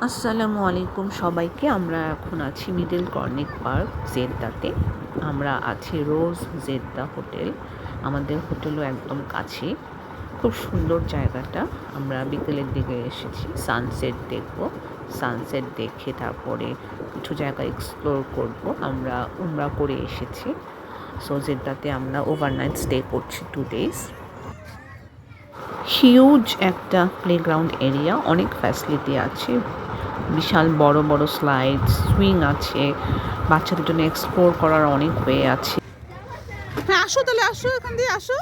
আসসালামু আলাইকুম সবাইকে। আমরা এখন আছি মিডল কর্নিক পার্ক জেদ্দাতে। আমরা আছি রোজ জেদ্দা হোটেল। আমাদের হোটেলও একদম কাছে। খুব সুন্দর জায়গাটা। আমরা বিকেলের দিকে এসেছি, সানসেট দেখব। সানসেট দেখে তারপরে কিছু জায়গা এক্সপ্লোর করব। আমরা উমরা করে এসেছি। সো জেদ্দাতে আমরা ওভারনাইট স্টে করছি 2 days। হিউজ একটা প্লেগ্রাউন্ড এরিয়া, অনেক ফ্যাসিলিটি আছে, বিশাল বড় বড় স্লাইড, সুইং আছে, বাচ্চাদের জন্য এক্সপ্লোর করার অনেক ওয়ে আছে। হ্যাঁ, আসো তাহলে, আসো এখান দিয়ে আসো।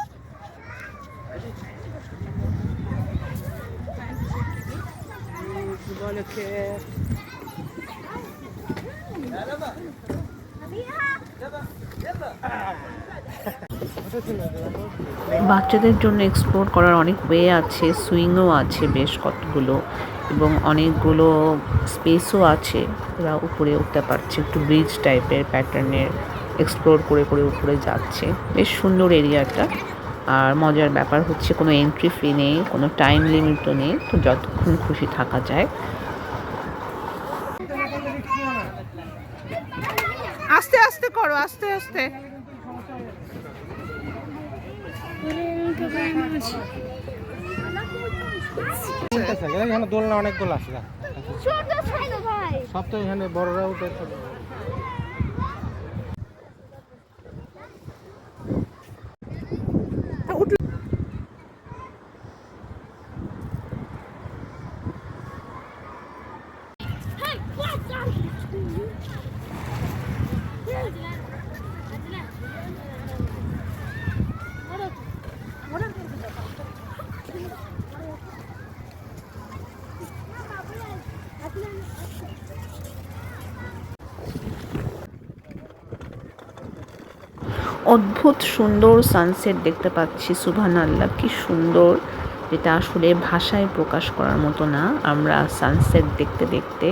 বাচ্চাদের জন্য এক্সপ্লোর করার অনেক ওয়ে আছে, সুইংও আছে বেশ কতগুলো, এবং অনেকগুলো স্পেসও আছে। ওরা উপরে উঠতে পারছে, একটু ব্রিজ টাইপের প্যাটার্নের, এক্সপ্লোর করে করে উপরে যাচ্ছে। বেশ সুন্দর এরিয়াটা। আর মজার ব্যাপার হচ্ছে কোনো এন্ট্রি ফি নেই, কোনো টাইম লিমিটও নেই, তো যতক্ষণ খুশি থাকা যায়। আস্তে আস্তে করো, আস্তে আস্তে। এখানে দোলনা অনেকগুলো আছে, সব তো এখানে বড়রা উঠে। অদ্ভুত সুন্দর সানসেট দেখতে পাচ্ছি, সুবহানাল্লাহ, কি সুন্দর, যেটা আসলে ভাষায় প্রকাশ করার মতো না। আমরা সানসেট দেখতে দেখতে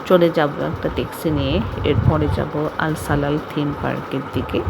চলে যাব একটা ট্যাক্সি নিয়ে, এরপরে যাব আল সালাল থিম পার্কের দিকে।